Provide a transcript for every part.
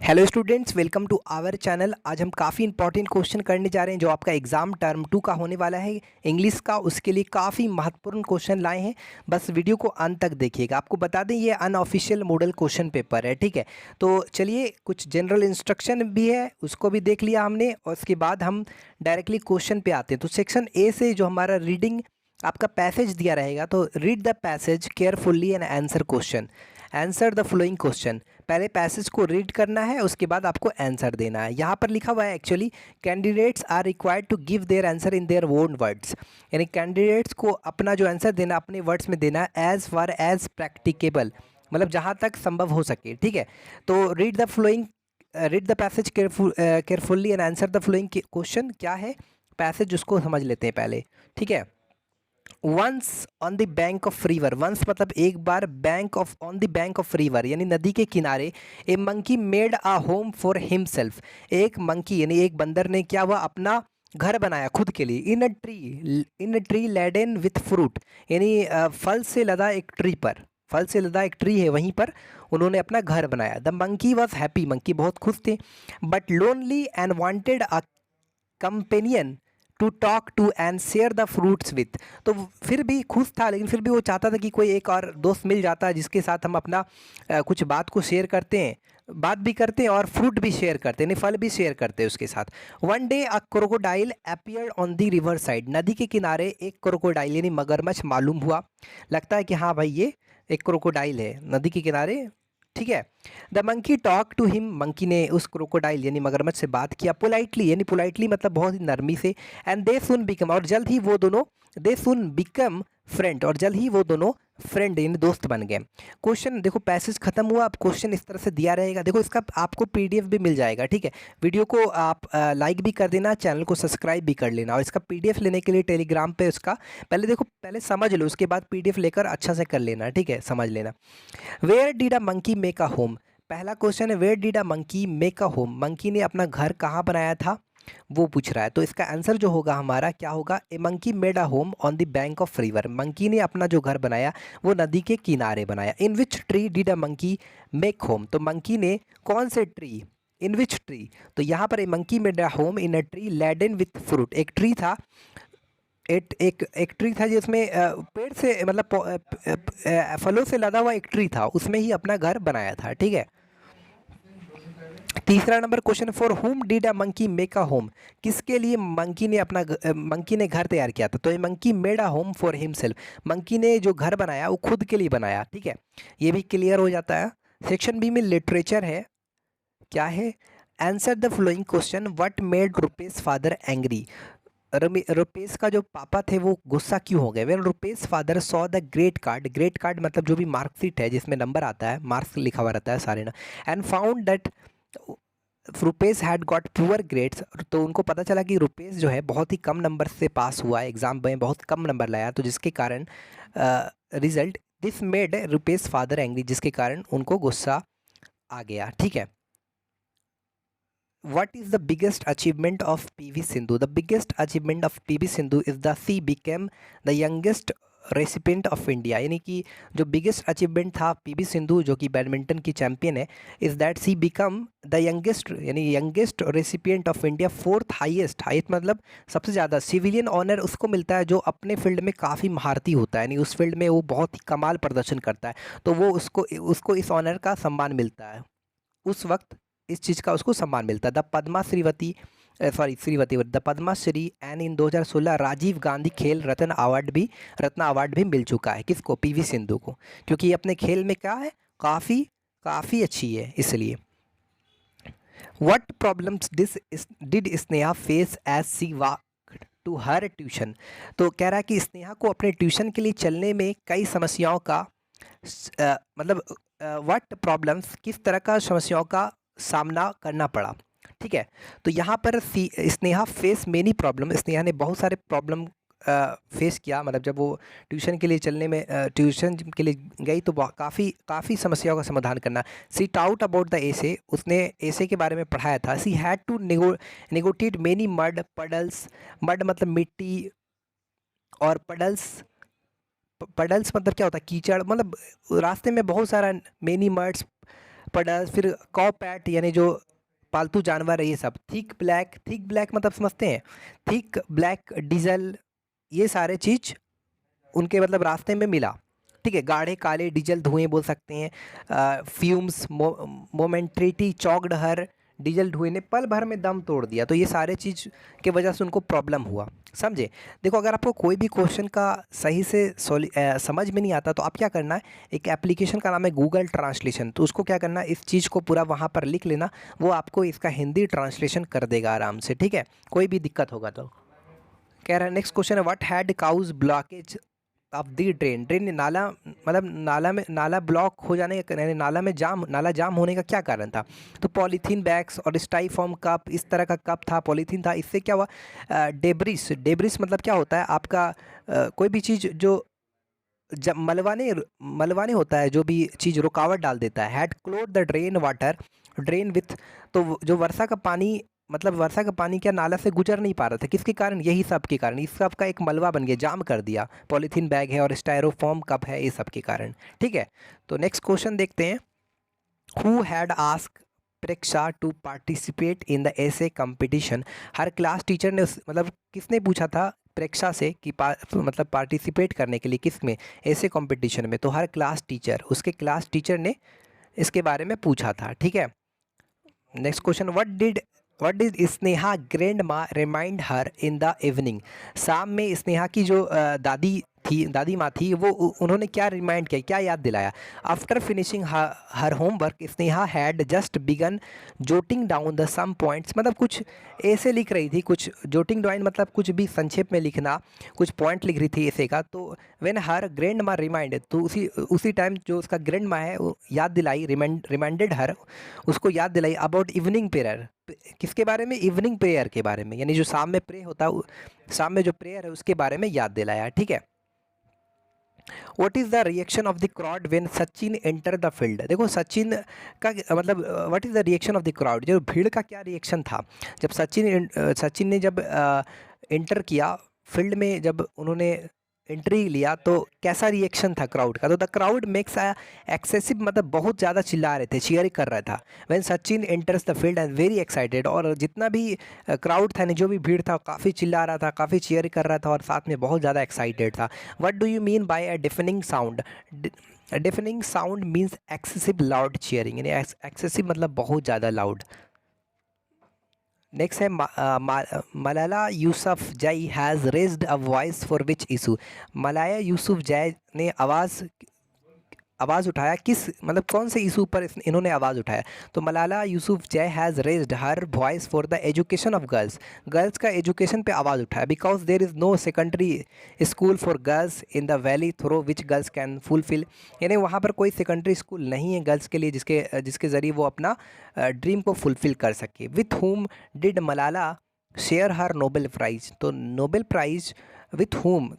Hello students, welcome to our channel. आज हम काफ़ी इंपॉर्टेंट क्वेश्चन करने जा रहे हैं जो आपका एग्जाम टर्म 2 का होने वाला है इंग्लिश का। उसके लिए काफ़ी महत्वपूर्ण क्वेश्चन लाए हैं, बस वीडियो को अंत तक देखिएगा। आपको बता दें ये अनऑफिशियल मॉडल क्वेश्चन पेपर है, ठीक है। तो चलिए, कुछ जनरल इंस्ट्रक्शन भी है, उसको भी देख लिया हमने और उसके बाद हम डायरेक्टली क्वेश्चन पे आते हैं। तो सेक्शन ए से जो हमारा रीडिंग आपका पैसेज दिया रहेगा, तो read the passage carefully and answer question. Answer the following question. पहले पैसेज को रीड करना है, उसके बाद आपको आंसर देना है। यहाँ पर लिखा हुआ है actually, candidates are required to give their answer in their own words. यानी कैंडिडेट्स को अपना जो आंसर देना अपने वर्ड्स में देना है, एज फार एज प्रैक्टिकेबल, मतलब जहाँ तक संभव हो सके, ठीक है। तो read the passage carefully and answer the following question. क्या है पैसेज, उसको समझ लेते हैं पहले, ठीक है। Once on the bank of river, once मतलब एक बार, bank of on the bank of river यानी नदी के किनारे, a monkey made a home for himself. एक मंकी यानी एक बंदर ने क्या हुआ, अपना घर बनाया खुद के लिए। In a tree laden with fruit, यानी फल से लदा एक ट्री पर, फल से लदा एक ट्री है, वहीं पर उन्होंने अपना घर बनाया। The monkey was happy, monkey बहुत खुश थे, but lonely and wanted a companion to talk to and share the fruits with. तो फिर भी खुश था, लेकिन फिर भी वो चाहता था कि कोई एक और दोस्त मिल जाता जिसके साथ हम अपना कुछ बात को शेयर करते हैं, बात भी करते हैं और फ्रूट भी शेयर करते हैं, फल भी शेयर करते हैं उसके साथ। One day a crocodile appeared on the river side, नदी के किनारे एक क्रोकोडाइल यानी मगरमच्छ मालूम हुआ। लगता है कि हाँ भाई ये एक क्रोकोडाइल है नदी के किनारे, ठीक है। The monkey talk to him, monkey ने उस क्रोकोडाइल यानी मगरमच्छ से बात किया, पोलाइटली यानी पोलाइटली मतलब बहुत ही नरमी से। एंड दे सुन बिकम, और जल्द ही वो दोनों, दे सुन बिकम फ्रेंड, और जल्द ही वो दोनों फ्रेंड यानी दोस्त बन गए। क्वेश्चन देखो, पैसेज खत्म हुआ, अब क्वेश्चन इस तरह से दिया रहेगा। देखो इसका आपको पीडीएफ भी मिल जाएगा, ठीक है। वीडियो को आप लाइक भी कर देना, चैनल को सब्सक्राइब भी कर लेना। और इसका पीडीएफ लेने के लिए टेलीग्राम पे उसका पहले देखो, पहले समझ लो, उसके बाद पीडीएफ लेकर अच्छा से कर लेना, ठीक है, समझ लेना। Where did a monkey make a home, पहला क्वेश्चन है where did a monkey make a home, monkey ने अपना घर कहाँ बनाया था वो पूछ रहा है। तो इसका आंसर जो होगा हमारा क्या होगा, a monkey made a home on the bank of river, monkey ने अपना जो घर बनाया वो नदी के किनारे बनाया। In which tree did a monkey make home, तो मंकी ने कौन से ट्री, इन विच ट्री, तो यहाँ पर a monkey made a home in a tree laden with fruit, एक ट्री था, एक ट्री था जिसमें पेड़ से मतलब फलों से लदा हुआ एक ट्री था, उसमें ही अपना घर बनाया था, ठीक है। तीसरा नंबर क्वेश्चन, फॉर हुम did a monkey make a home, किसके लिए मंकी ने मंकी ने घर तैयार किया था। तो ये monkey made a home for himself, monkey ने जो घर बनाया वो खुद के लिए बनाया, ठीक है। ये भी क्लियर हो जाता है। सेक्शन बी में लिटरेचर है, क्या है, answer the following question, what made Rupesh father angry, Rupesh का जो पापा थे वो गुस्सा क्यों हो गए। When Rupesh father saw the great card, great card मतलब जो भी मार्कशीट है जिसमें नंबर आता है, मार्क्स लिखा हुआ रहता है सारे ना, and found that Rupesh had got poor grades, तो उनको पता चला कि रुपेश जो है बहुत ही कम नंबर से पास हुआ है, एग्जाम में बहुत कम नंबर लाया, तो जिसके कारण result this made Rupesh father angry, जिसके कारण उनको गुस्सा आ गया, ठीक है। What is the biggest achievement of PV Sindhu? The biggest achievement of PV Sindhu is that she became the youngest recipient of India, यानी कि जो बिगेस्ट अचीवमेंट था पीवी सिंधु जो कि बैडमिंटन की चैंपियन है, is that she become the youngest यानी youngest recipient of India, fourth highest, highest मतलब सबसे ज़्यादा सिविलियन ऑनर उसको मिलता है जो अपने फील्ड में काफ़ी महारती होता है, यानी उस फील्ड में वो बहुत ही कमाल प्रदर्शन करता है, तो वो उसको इस ऑनर का सम्मान मिलता है, उस वक्त इस चीज़ का उसको सम्मान मिलता है। द पद्मा श्रीवती the Padma Shri and in 2016 Rajiv Gandhi Khel Ratna award भी मिल चुका है किसको, पीवी सिंधु को, क्योंकि ये अपने खेल में क्या है, काफ़ी काफ़ी अच्छी है इसलिए। What problems did Sneha face as she walked to her tuition, तो कह रहा है कि स्नेहा को अपने ट्यूशन के लिए चलने में कई समस्याओं का मतलब व्हाट प्रॉब्लम्स किस तरह का समस्याओं का सामना करना पड़ा, ठीक है। तो यहाँ पर Sneha face many problem, Sneha ने बहुत सारे प्रॉब्लम फेस किया, मतलब जब वो ट्यूशन के लिए चलने में ट्यूशन के लिए गई तो काफ़ी समस्याओं का समाधान करना। She taught about the essay, उसने एसे के बारे में पढ़ाया था। She had to negotiate many mud puddles, mud मतलब मिट्टी और पडल्स मतलब क्या होता है, कीचड़, मतलब रास्ते में बहुत सारा मेनी मड्स पडस, फिर कॉ पैट यानी जो पालतू जानवर है ये सब। थिक ब्लैक मतलब समझते हैं, थिक ब्लैक डीजल, ये सारे चीज़ उनके मतलब रास्ते में मिला। ठीक है, गाढ़े काले डीजल धुएं बोल सकते हैं। फ्यूम्स, मोमेंट्रिटी चौकड हर, डीजल धुएं ने पल भर में दम तोड़ दिया। तो ये सारे चीज़ के वजह से उनको प्रॉब्लम हुआ, समझे। देखो अगर आपको कोई भी क्वेश्चन का सही से समझ में नहीं आता तो आप क्या करना है, एक एप्लीकेशन का नाम है गूगल ट्रांसलेशन, तो उसको क्या करना है, इस चीज़ को पूरा वहाँ पर लिख लेना, वो आपको इसका हिंदी ट्रांसलेशन कर देगा आराम से। ठीक है, कोई भी दिक्कत होगा तो। कह रहा है नेक्स्ट क्वेश्चन है, what had cause blockage of the drain. Drain नाला मतलब नाला ब्लॉक हो जाने का, यानी नाला जाम होने का क्या कारण था। तो पॉलीथीन बैग्स और स्टाइफॉर्म कप, इस तरह का कप था, पॉलीथीन था। इससे क्या हुआ, डेब्रिस मतलब क्या होता है आपका कोई भी चीज़ जो जब मलबाने होता है, जो भी चीज़ रुकावट डाल देता है। Had क्लोड the drain water, drain with, तो जो वर्षा का पानी मतलब वर्षा का पानी क्या नाला से गुजर नहीं पा रहा था, किसके कारण, यही सब के कारण। इस सब का एक मलबा बन गया, जाम कर दिया। पॉलीथीन बैग है और स्टायरोफॉर्म कप है, ये सब के कारण। ठीक है, तो नेक्स्ट क्वेश्चन देखते हैं। Who had ask Preksha to participate in the essay competition. Her class teacher ने मतलब किसने पूछा था प्रेक्षा से कि मतलब पार्टिसिपेट करने के लिए किस में, ऐसे कंपटीशन में। तो हर क्लास टीचर, उसके क्लास टीचर ने इसके बारे में पूछा था। ठीक है, next question, what did Sneha grandma remind her in the evening. शाम में स्नेहा की जो दादी माँ थी, वो उन्होंने क्या रिमाइंड किया, क्या याद दिलाया। After finishing her homework Sneha had just begun jotting down the some points, मतलब कुछ ऐसे लिख रही थी, कुछ जोटिंग डाउन मतलब कुछ भी संक्षेप में लिखना, कुछ पॉइंट लिख रही थी ऐसे का। तो व्हेन हर ग्रैंड माँ रिमाइंड, तो उसी टाइम जो उसका ग्रैंड माँ है वो याद दिलाई, रिमाइंडेड हर, उसको याद दिलाई अबाउट इवनिंग प्रेयर। किसके बारे में, इवनिंग प्रेयर के बारे में, यानी जो शाम में प्रे होता है, शाम में जो प्रेयर है उसके बारे में याद दिलाया। ठीक है, what is the reaction of the crowd when Sachin enter the field. देखो सचिन का मतलब what is the reaction of the crowd, जो भीड़ का क्या रिएक्शन था जब सचिन ने जब एंटर किया फील्ड में, जब उन्होंने एंट्री लिया तो कैसा रिएक्शन था क्राउड का। तो द क्राउड मेक्स एक्सेसिव, मतलब बहुत ज़्यादा चिल्ला रहे थे, चीयर कर रहा था। When Sachin enters the field and very excited, और जितना भी क्राउड था, जो भी भीड़ था, काफ़ी चिल्ला रहा था, काफ़ी चीयर कर रहा था और साथ में बहुत ज़्यादा एक्साइटेड था। What do you mean by a deafening sound. Deafening sound means excessive loud cheering, यानी एक्सेसिव मतलब बहुत ज़्यादा लाउड। नेक्स्ट है Malala Yousafzai has raised a voice for which issue. Malala Yousafzai ने आवाज़ उठाया, किस मतलब कौन से इशू पर इन्होंने आवाज़ उठाया। तो Malala Yousafzai has raised her voice for the education of girls. Girls का एजुकेशन पे आवाज़ उठाया। Because there is no secondary school for girls in the valley through which girls can fulfil, यानी वहाँ पर कोई सेकेंडरी स्कूल नहीं है गर्ल्स के लिए जिसके ज़रिए वो अपना ड्रीम को फुलफ़िल कर सके। With whom did Malala share her Nobel prize. तो नोबेल प्राइज़ विथ हुम,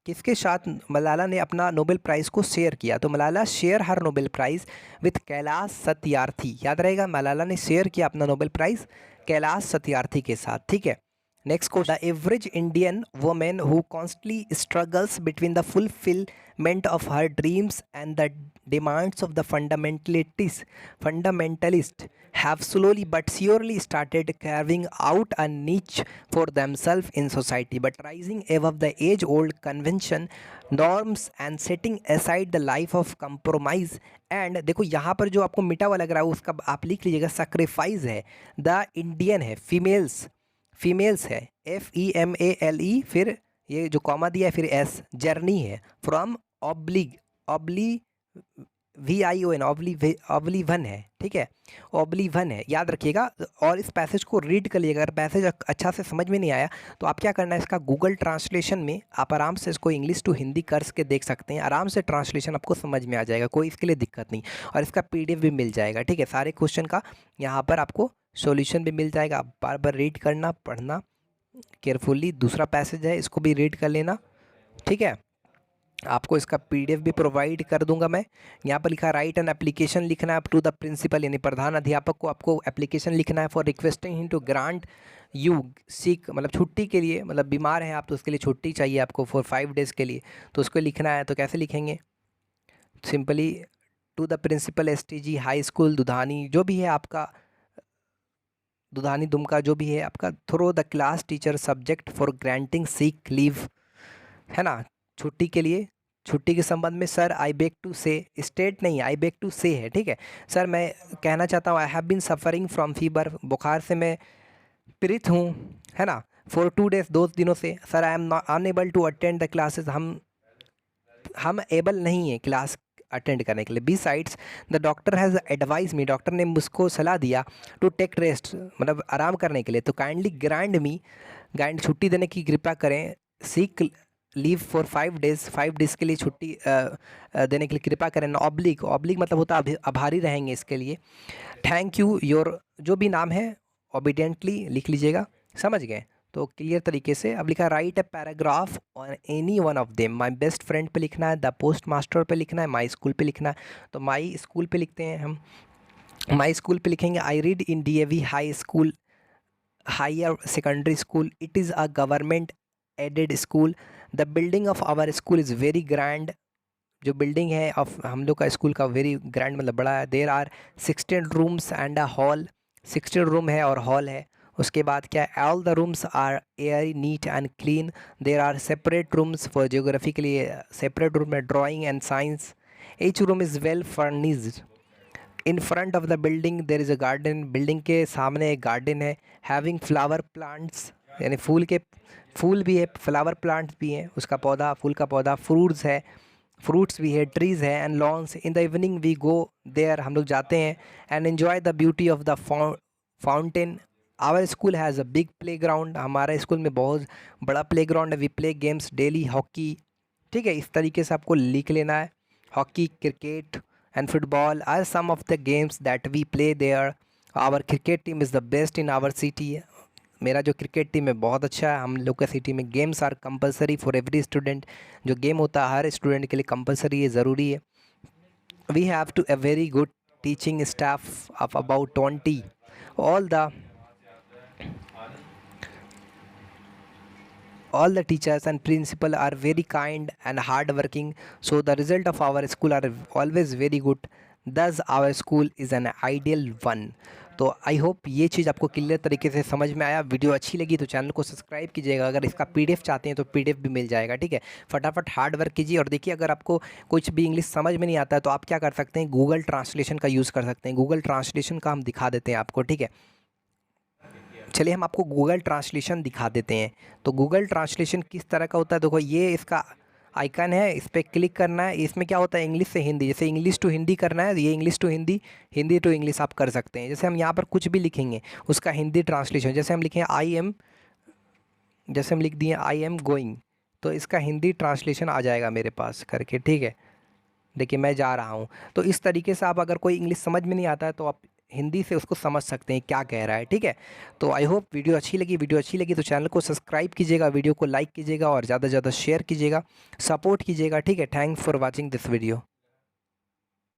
किसके साथ मलाला ने अपना नोबेल प्राइज़ को शेयर किया। तो Malala share her Nobel prize with Kailash Satyarthi. याद रहेगा, मलाला ने शेयर किया अपना नोबेल प्राइज़ कैलाश सत्यार्थी के साथ। ठीक है, next question, the average Indian women who constantly struggles between the fulfilment of her dreams and the demands of the fundamentalists have slowly but surely started carving out a niche for themselves in society, but rising above the age-old convention norms and setting aside the life of compromise। and देखो यहाँ पर जो आपको मिटा हुआ लग रहा है उसका आप लिख लीजिएगा, sacrifice है, द इंडियन है, फीमेल्स है, FEMALE, फिर ये जो कॉमा दिया है, फिर S, जर्नी है, फ्रॉम VION, ऑब्लिवन है। ठीक है, ऑब्लिवन है, याद रखिएगा। और इस पैसेज को रीड कर लीजिएगा। अगर पैसेज अच्छा से समझ में नहीं आया तो आप क्या करना है, इसका गूगल ट्रांसलेशन में आप आराम से इसको इंग्लिश टू हिंदी करके देख सकते हैं। आराम से ट्रांसलेशन आपको समझ में आ जाएगा, कोई इसके लिए दिक्कत नहीं। और इसका PDF भी मिल जाएगा। ठीक है, सारे क्वेश्चन का यहाँ पर आपको सॉल्यूशन भी मिल जाएगा। आप बार बार रीड करना, पढ़ना केयरफुली। दूसरा पैसेज है, इसको भी रीड कर लेना। ठीक है, आपको इसका PDF भी प्रोवाइड कर दूंगा मैं। यहाँ पर लिखा राइट एन एप्लीकेशन लिखना है टू द प्रिंसिपल, यानी प्रधान अध्यापक को आपको एप्लीकेशन लिखना है for requesting him to grant you sick, मतलब छुट्टी के लिए, मतलब बीमार हैं आप तो उसके लिए छुट्टी चाहिए आपको फॉर 5 डेज़ के लिए, तो उसको लिखना है। तो कैसे लिखेंगे, simply to the principal STG high school Dudhani, जो भी है आपका दुधानी दुमका, जो भी है आपका, through the class teacher subject for granting sick leave, है ना, छुट्टी के लिए, छुट्टी के संबंध में sir I beg to say, state नहीं आई बेग टू से है, ठीक है। सर मैं कहना चाहता हूँ I have been suffering from fever, बुखार से मैं पीड़ित हूँ, है ना, फॉर 2 days, 2 दिनों से। Sir I am unable to attend the classes, हम एबल नहीं है क्लास अटेंड करने के लिए। Besides the doctor has advise me, doctor ने मुझको सलाह दिया टू टेक रेस्ट, मतलब आराम करने के लिए। तो काइंडली ग्रांड मी, ग्रांड छुट्टी देने की कृपा करें, seek leave for 5 days, 5 days के लिए छुट्टी देने के लिए कृपा करें। ऑब्लिक, ऑब्लिक मतलब होता है आभारी रहेंगे इसके लिए। थैंक यू योर, जो भी नाम है ओबीडियंटली लिख लीजिएगा, समझ गए। तो क्लियर तरीके से अब लिखा right a paragraph on any one of them, my best friend पे लिखना है, द पोस्ट मास्टर पे लिखना है, माई स्कूल पे लिखना है। तो माई स्कूल पे लिखते हैं हम, माई स्कूल पे लिखेंगे I read in DAV high school, higher secondary school, it is a government aided school, the building of our school is very grand, जो बिल्डिंग है ऑफ हम लोग का स्कूल का वेरी ग्रैंड मतलब बड़ा है। There are 16 rooms and a hall, 16 room है और हॉल है। उसके बाद क्या है, all the rooms are air neat and clean, there are separate rooms for geography के लिए, सेपरेट रूम है drawing and science, each room is well furnished, in front of the building there is a garden, building के सामने एक garden है, having flower plants, यानी फूल भी है, फ्लावर प्लांट्स भी हैं, उसका पौधा, फूल का पौधा, फ्रूट्स है, फ्रूट्स भी है, ट्रीज़ है, and lawns, in the evening we go there, हम लोग जाते हैं, and enjoy the beauty of the fountain, our school has a big playground, हमारे स्कूल में बहुत बड़ा प्ले ग्राउंड है, we play games daily, hockey, ठीक है, इस तरीके से आपको लिख लेना है। Hockey, cricket and football are some of the games that we play there, our cricket team is the best in our city, मेरा जो क्रिकेट टीम है बहुत अच्छा है हम लोग का सिटी में। Games are compulsory for every student, जो गेम होता है हर स्टूडेंट के लिए कंपलसरी है, ज़रूरी है। We have to a very good teaching staff of about 20, all the teachers and principal are very kind and hard working, so the result of our school are always very good, thus our school is an ideal one। तो I hope ये चीज़ आपको clear तरीके से समझ में आया। Video अच्छी लगी तो चैनल को सब्सक्राइब कीजिएगा, अगर इसका PDF चाहते हैं तो PDF भी मिल जाएगा, ठीक है। फटाफट हार्ड वर्क कीजिए। और देखिए अगर आपको कुछ भी इंग्लिश समझ में नहीं आता है तो आप क्या कर सकते हैं, गूगल ट्रांसलेशन का यूज़ कर सकते हैं। गूगल ट्रांसलेशन का हम दिखा देते हैं आपको, ठीक है। चलिए हम आपको गूगल ट्रांसलेशन दिखा देते हैं। तो गूगल ट्रांसलेशन किस तरह का होता है, देखो ये इसका आइकन है, इस पर क्लिक करना है। इसमें क्या होता है, इंग्लिश से हिंदी, जैसे इंग्लिश टू हिंदी करना है, ये English to Hindi, Hindi to English आप कर सकते हैं। जैसे हम यहाँ पर कुछ भी लिखेंगे उसका हिंदी ट्रांसलेशन, जैसे हम लिखें जैसे हम लिख दिए आई एम गोइंग, तो इसका हिंदी ट्रांसलेशन आ जाएगा मेरे पास करके, ठीक है। देखिए मैं जा रहा हूँ। तो इस तरीके से आप अगर कोई इंग्लिश समझ में नहीं आता है तो आप हिंदी से उसको समझ सकते हैं क्या कह रहा है, ठीक है। तो आई होप वीडियो अच्छी लगी तो चैनल को सब्सक्राइब कीजिएगा, वीडियो को लाइक कीजिएगा और ज़्यादा से ज़्यादा शेयर कीजिएगा, सपोर्ट कीजिएगा, ठीक है। Thanks for watching this video.